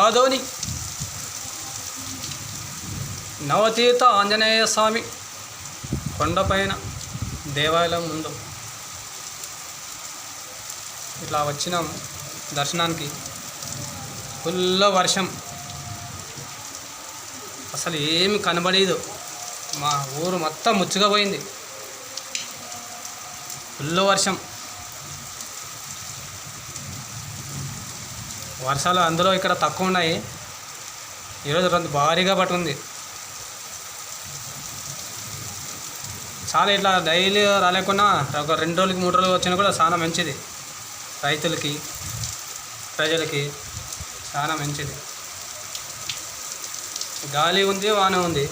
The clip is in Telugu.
ఆదోని నవతీర్థ ఆంజనేయ స్వామి కొండపైన దేవాలయం ముందు ఇట్లా వచ్చినాం దర్శనానికి. ఫుల్ వర్షం, అసలు ఏమి కనబడేదు. మా ఊరు మొత్తం ముచ్చుకపోయింది. ఫుల్ వర్షం, వర్షాలు అందులో ఇక్కడ తక్కువ ఉన్నాయి. ఈరోజు భారీగా పట్టుంది. చాలా ఇట్లా డైలీ రాలేకున్నా ఒక 2 రోజులకి 3 రోజులు వచ్చినా కూడా చాలా మంచిది. రైతులకి ప్రజలకి చాలా మంచిది. గాలి ఉంది, వాన ఉంది.